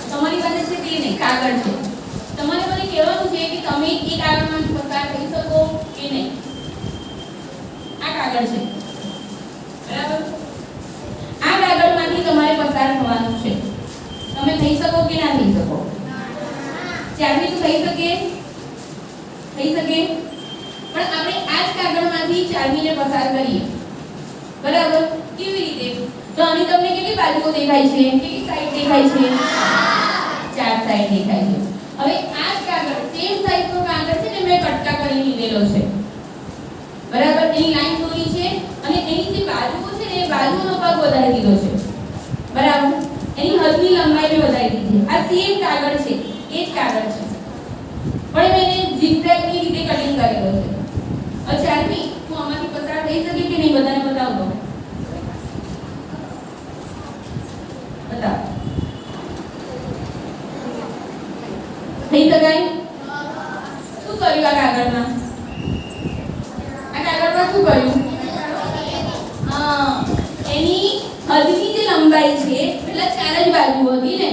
તમારી પાસે છે તે નહીં, કાગળ છે. તમારે મને કહેવાનું છે કે તમે એ કાગળમાંથી પસાર થઈ શકો કે નહીં. આ કાગળ છે, બરાબર? આ કાગળમાંથી તમારે પસાર થવાનું છે. તમે થઈ શકો કે ના થઈ શકો? ચારમી તો થઈ શકે, થઈ શકે. પણ આપણે આ જ કાગળમાંથી ચારમીને પસાર કરીએ, બરાબર? કેવી રીતે? તો આની તમને કેટલી બાજુઓ દેખાય છે? કેટલી સાઈડ દેખાય છે? 4 સાઈડ દેખાય છે. હવે આ જ કાગળ સેમ સાઈઝનો કાગળ છે ને મેં કટકા કરી લીધેલો છે, બરાબર? એની લાઈન દોરી છે અને એની જે બાજુઓ છે ને એ બાજુનો ભાગ વધારી દીધો છે, બરાબર? એની હદની લંબાઈ મેં વધારી દીધી છે. આ સેમ કાગળ છે, એ જ કાગળ છે, પણ મેં એને ઝિગઝેગની રીતે કટિંગ કરેલો છે. ચારમી હું આમાંથી પસાર થઈ શકે કે નહીં બધાને બતાવું દો. બતાવ. થઈ શકાય? શું કર્યું આ કાગળમાં? આ કાગળમાં શું કર્યું? એની હદની જે લંબાઈ છે એટલે 4 જ બાજુ હતી ને.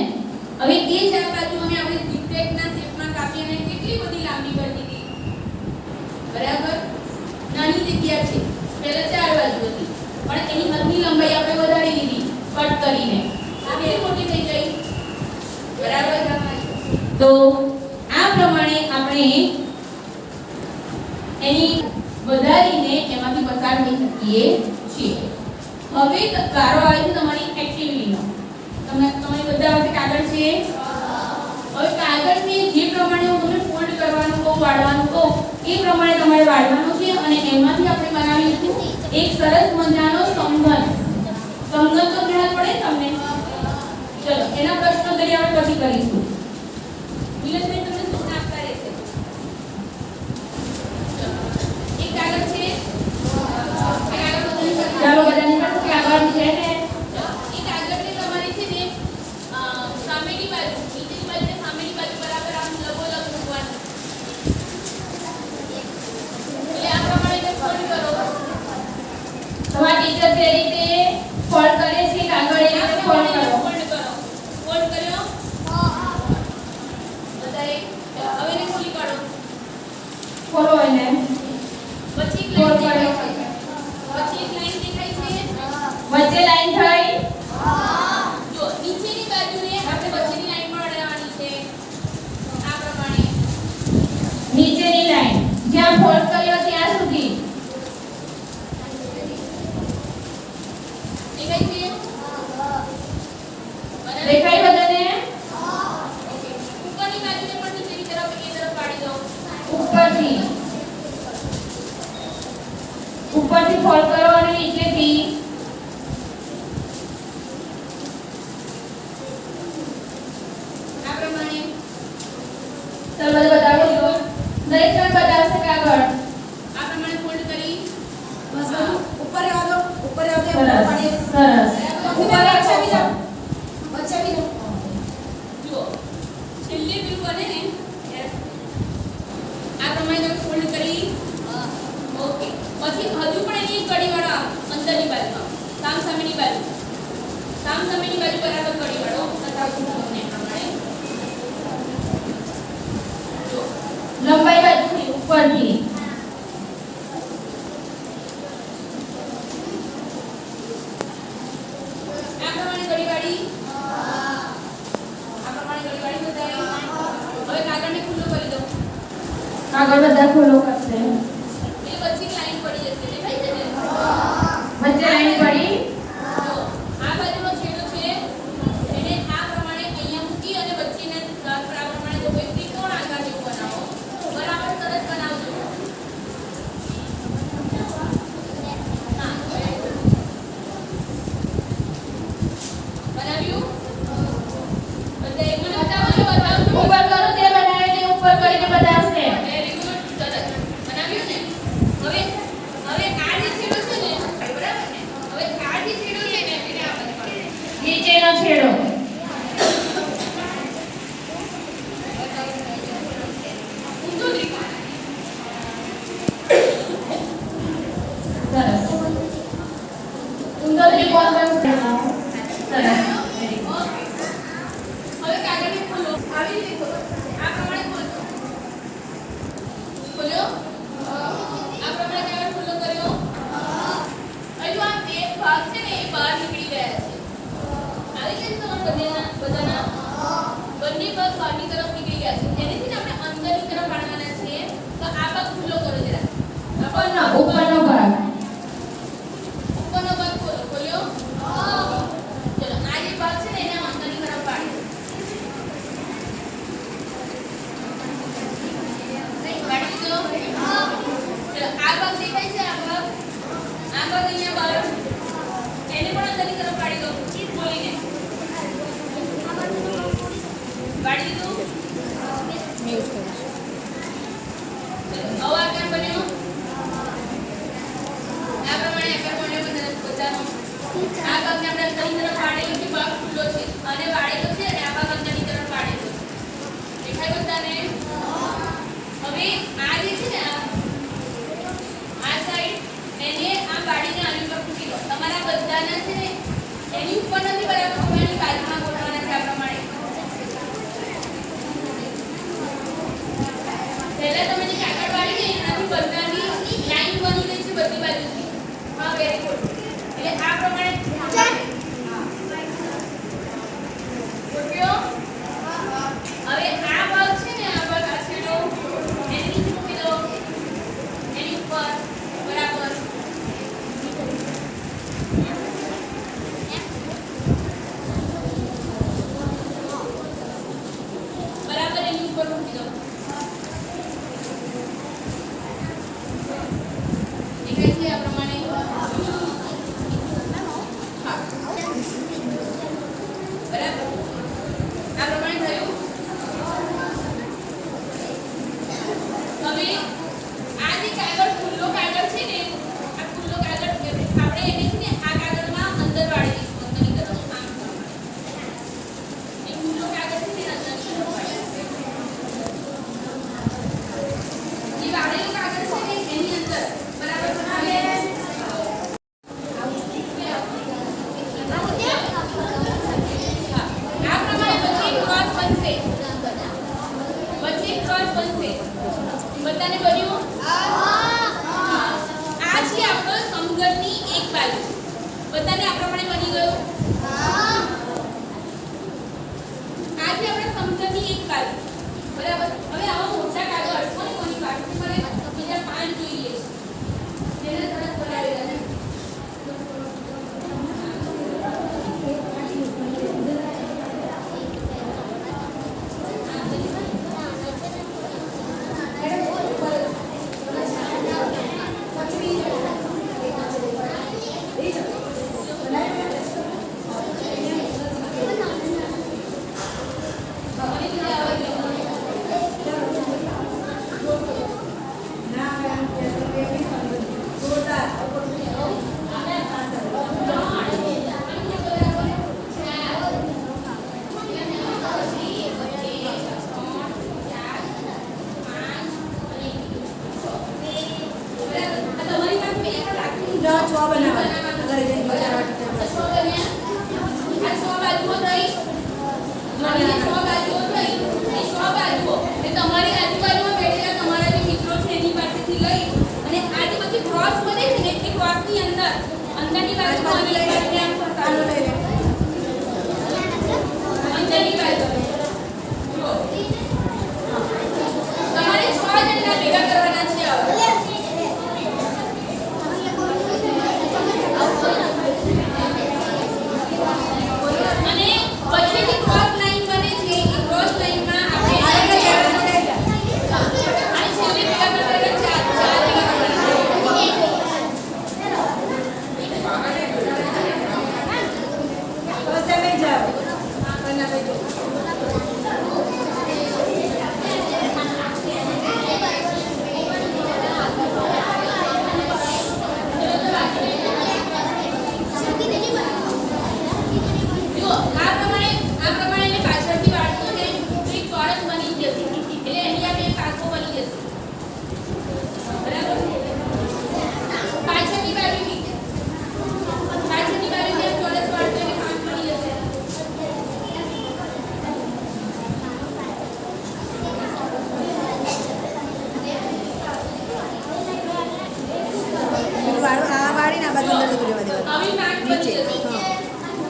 હવે એ 4 બાજુઓને આપણે ઝિગઝેગના શેપમાં કાપી અને કેટલી બધી લાંબી કરી દીધી, બરાબર? નાની જગ્યા છે, પહેલા 4 બાજુ હતી પણ એની હદની લંબાઈ આપણે વધારી દીધી કટ કરીને. આ કેટલી મોટી થઈ ગઈ, બરાબર? તો આ પ્રમાણે આપણે એની વધારીને એમાંથી પસાર થઈ શકીએ છીએ. હવે વારો આવે છે તમારી એક્ટિવિટીનો. તમારી બધા પાસે કાગળ છે. હવે કાગળને જે પ્રમાણે હું તમને ફોલ્ડ કરવાનું કહું, વાળવાનું કહું એ પ્રમાણે તમારે વાળવાનું છે અને એમાંથી આપણે બનાવીશું એક સરસ મજાનો સંગન. સંગન તો ખ્યાલ પડે તમને? ચલો એના પ્રશ્નોત્તરી આપણે પછી કરીશું. વિલેશભાઈ તમને સૂચના આપતા રહેશે. એક કાગળ છે, ચાલો બધાની પાસે કાગળ છે ને. એ કાગળને તમારે છે ને સામેની બાજુ, નીચેની બાજુ ને સામેની બાજુ બરાબર આમ લગોલગ મૂકવાનું. એટલે આ પ્રમાણે ફોલ્ડ કરો. તમારા ટીચર જે રીતે ફોલ્ડ કરે છે કાગળ એ રીતે ફોલ્ડ કરો. ફોલ્ડ કર્યો? બધાએ હવે એને ખોલી કાઢો. ખોલો એને. પછી ફોલ્ડ કર્યો. પછી એક લાઈન દેખાય છે, વચ્ચે લાઈન થઈ. જો નીચેની બાજુને આપણે વચ્ચેની લાઈનમાં અડાડવાની છે. આ પ્રમાણે નીચેની લાઈન જ્યાં ફોલ્ડ કર્યો ત્યાં સુધી દેખાય છે. દેખાય બધાને? ઓકે. ઉપરની બાજુને પણ નીચેની તરફ એ તરફ પાડી દો. ઉપરથી ફોલ્ડ કરો અને નીચેથી આ પ્રમાણે. ચાલો બધા બતાવો છો. દરેક જણ બતાવશે કાગળ. આ પ્રમાણે ફોલ્ડ કરી બસ ઉપર આવો, ઉપર આવો. સરસ. ઉપર વચ્ચે આવી જાઓ. વચ્ચે આવી જાઓ. જુઓ છેલ્લે પેલું બને ને આ પ્રમાણે તમે ફોલ્ડ કરી. ઓકે. પછી હજુ પણ એની કડી વાળો અંદરની બાજુમાં સામ સામેની બાજુ બરાબર કડી વાળો બતાવું તમને પ્રમાણે. જો લંબાઈ બાજુથી ઉપરથી આ પ્રમાણે કડી વાળી. બધાય. હવે કાગળને ખુલ્લો કરી દો. કાગળ બધા ખુલ્લો કરશે. વચ્ચે લાઈન પડી જશે. દેખાય છે ને? વચ્ચે લાઈન પડી. જો આ બાજુનો છેડો છે એને આ પ્રમાણે અહીંયા મૂકી અને વચ્ચેને આ પ્રમાણે જો કોઈ ત્રિકોણ આકાર જેવું બનાવો. બરાબર સરસ બનાવજો. હા બનાવ્યું? બધા મને બતાવો. ઉપર કરો તે બનાવીને ઉપર કરીને બતાવશે. Very good. સરસ બનાવ્યું. વાળી દીધું મેં યુઝ કરું છું. આવો આકાર બન્યો આ પ્રમાણે આકાર બન્યો બધાનો આ ભાગને આપણે અંદરની તરફ વાળેલો છે ભાગ ખુલ્લો છે અને વાળેલો છે અને આ ભાગ અંદરની તરફ વાળેલો છે દેખાય બધાને હવે આ જે છે ને આ સાઈડ એને આ વાળીને આની ઉપર મૂકી દો તમારા બધાના છે ને એની ઉપર નથી બરાબર એની બાજુમાં ગોઠવવાના છે આ પ્રમાણે પહેલા તમે જે કાગળ વાળી છે એનાથી બધાની લાઈન બની ગઈ છે બધી બાજુથી હા વેરી ગુડ એટલે આ પ્રમાણે ગોઠવ્યો હવે આ ભાગ છે ને આ ભાગ આ છેડો એની નીચે મૂકી દો એની ઉપર બરાબર બરાબર એની ઉપર મૂકી દો દેખાય છે આ પ્રમાણે હા બરાબર આ પ્રમાણે થયું હવે આ જે કાગળ ખુલ્લો કાગળ છે ને આ ખુલ્લો કાગળ આપણે એને છે ને આ કાગળમાં અંદર વાળી દઈશું અંદરની તરફ આમ એ ખુલ્લો કાગળ છે ને અંદરની તરફ વાળી જે વાળેલો કાગળ છે ને એની અંદર બરાબર હવે આ પ્રમાણે વચ્ચે ક્રોસ બનશે વચ્ચે ક્રોસ બનશે બધાને બન્યું આ છે આપણો સમઘનની એક બાજુ બધાને આ પ્રમાણે બની ગયું આ છે આપણા સમઘનની એક બાજુ બરાબર હવે આવા મોટા કાગળ કોની બાજુ પર બીજા 5 જોઈએ છે જેને તરત બોલાવેલા ને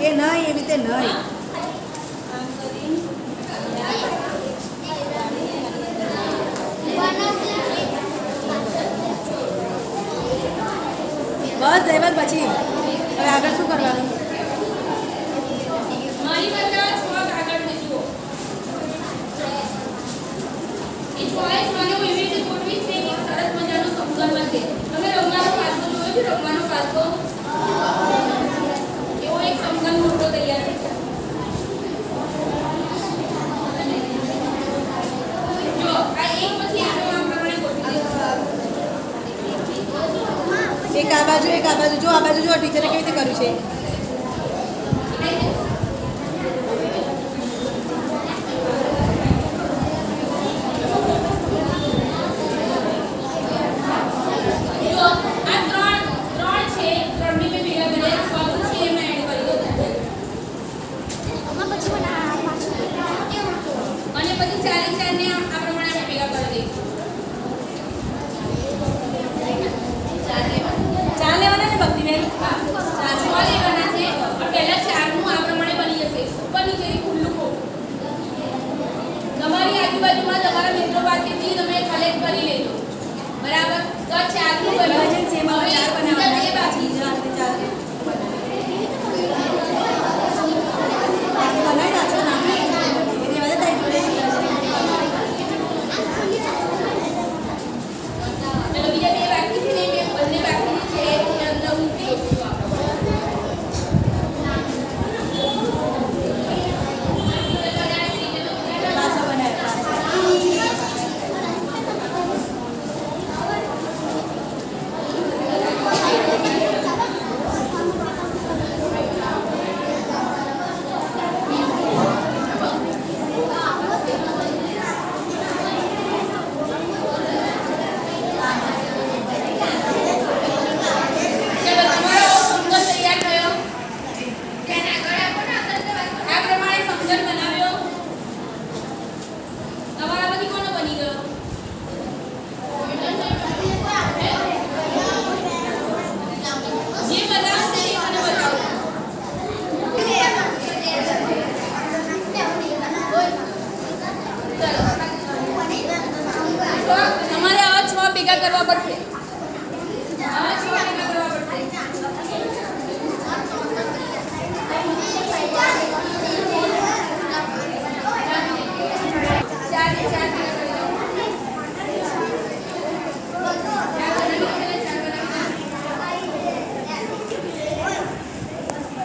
એ નહીં એવી રીતે નહીં બસ દૈવત પછી હવે આગળ શું કરવાનું મારી બધા છોક આગળ જજો એ ચોઈસ મને એવી રીતે ગોઠવી છે કે સરસ મજાનો સમઘન બનશે તમે રમવાનો પાસો જોયો છે રમવાનો પાસો એવો એક સમઘન મોટો તૈયાર થઈ બાજુ એક આ બાજુ જો આ બાજુ જો ટીચરે કેવી રીતે કર્યું છે જો આ ત્રણ છે, ત્રણની મેં ભેગા કર્યા, ચોથું છે એમાં એડ કરી દો. અને પછી ચારે ચારને આ પ્રમાણે આપણે ભેગા કરી દઈશું. ચાર લેવાના ને ભક્તિબેન હા, છ લેવાના છે, પણ પહેલા ચારનું આ પ્રમાણે બની જશે. ઉપર નીચેથી ખુલ્લું ખોખું. તમારી આજુબાજુમાં તમારા મિત્રો પાસેથી તમે કલેક્ટ કરી લેજો. બરાબર? તો આ ચારનું બન્યું. વજન સેમ આવે, ચાર બનાવવાના. બીજા બે બાકી છે. બનાવી નાખો નાખી એની વાત તારી જોડે ચલો બીજા બે બાકી છે ને, બે બંને બાકી છે એ અંદર મૂકી દઉં છું આપણે. પાછો બનાવ્યો ચલો તમારો સમજણ તૈયાર થયો. આ પ્રમાણે સમજણ બનાવ્યો. તમારામાંથી કોનો બની ગયો? જે બનાવશે એ મને બતાવો. તો તમારે આવા 6 ભેગા કરવા પડશે. આવા 6 ભેગા કરવા પડશે. ચાર ને ચાર ભેગા કરી દો. ચાર બનાવી દો, ચાર બનાવી દો.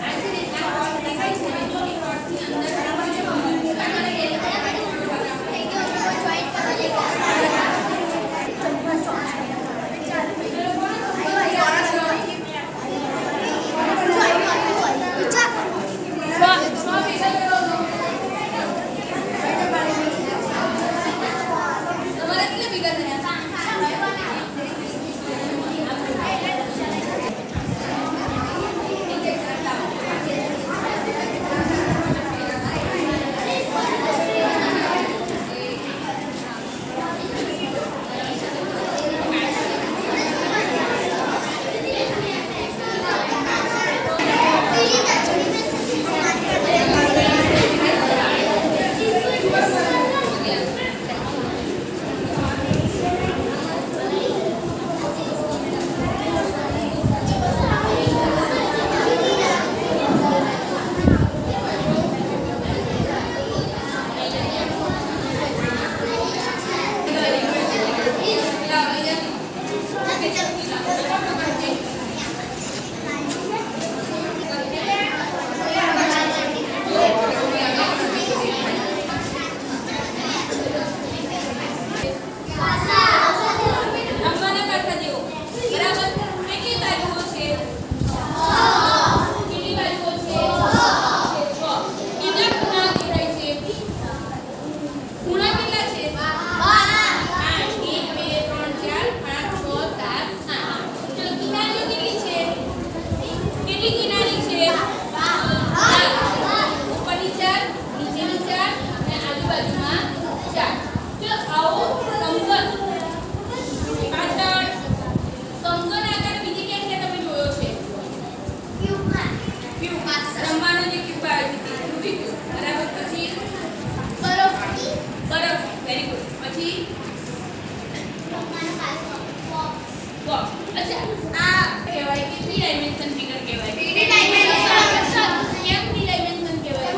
આ છે ને, આ ડોટ દેખાય છે ને, જો એ ડોટથી અંદર તમારા કેટલા ભેગા થયા? રમવાના પાસા જેવો. બરાબર? કેટલી બાજુઓ છે? કેટલી બાજુઓ છે? 6. કેટલા ખૂણા દેખાય છે? ખૂણા કેટલા છે? 8. 1 2 3 4 5 6 7 8. ચલો કિનારીઓ કેટલી છે? કેટલી કિનારી છે? 4. ઉપરની 4, નીચેની 4 અને આજુબાજુમાં 4. ચલો આવો સમઘન પાતળ સમઘન આકાર બીજી ક્યાં ક્યાં તમે જોયો છે? ક્યુબ. રમવાનો જે ક્યુબ આવે છે તે રૂબિક ક્યુબ. બરાબર? પછી બરફ. Very good. પછી બોક્સ. અચ્છા આ કહેવાય કે 3 ડાયમેન્શન ફિગર કહેવાય. કેમ 3 ડાયમેન્શન કહેવાય?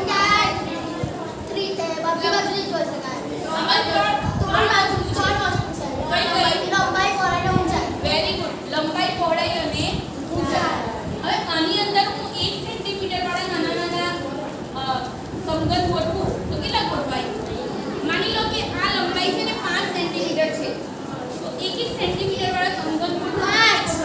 Very good. લંબાઈ, પહોળાઈ અને ઊંચાઈ. હવે આની અંદર હું 1 સેન્ટીમીટર વાળા નાના નાના સમઘન ગોઠવું તો કેટલા ગોઠવાય? માની લો કે આ લંબાઈ છે ને 5 સેન્ટીમીટર છે, તો 1 સેન્ટીમીટર વાળા સમઘન ગોઠવું 5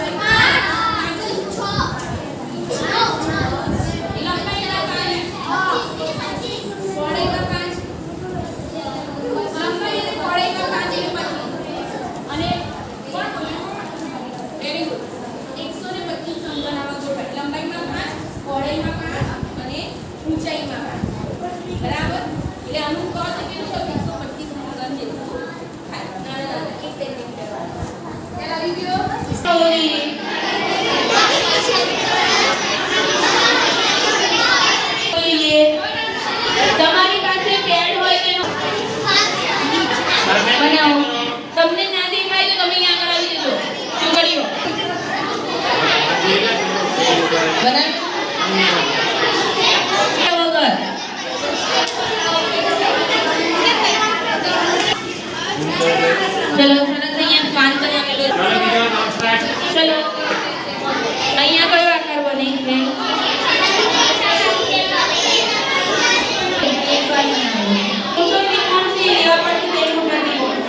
ચલો સરસ અહીંયા શ્વાન બનાવેલો છે. ચલો અહીંયા કયો આકાર બને છે? એક વાર બનાવેલો. તો ત્રિકોણ છે એવા પરથી બે મોટા ત્રિકોણ.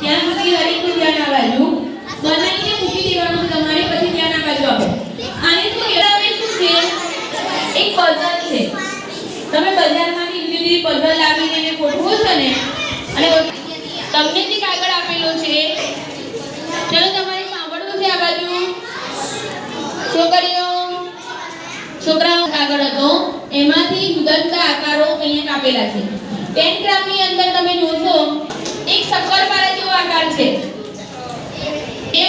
ત્યાં સુધી હરીકનું ધ્યાન આ બાજુ બનાવીને મૂકી દેવાનું તમારે, પછી ધ્યાન આ બાજુ આપો. આને શું કહેવાય? શું છે? એક પઝલ છે. તમે બજારમાંથી જુદી પઝલ લાવીને એને ગોઠવો છો ને, અને તમને જે કાગળ આપેલો છે, ચલો તમારે સાંભળવું છે આ બાજુ. છોકરીઓ છોકરાઓ કાગળ હતો, એમાંથી જુદા જુદા આકારો અહીંયા કાપેલા છે. પેનગ્રાફની અંદર તમે જોશો એક શક્કરપારા જેવો આકાર છે. એ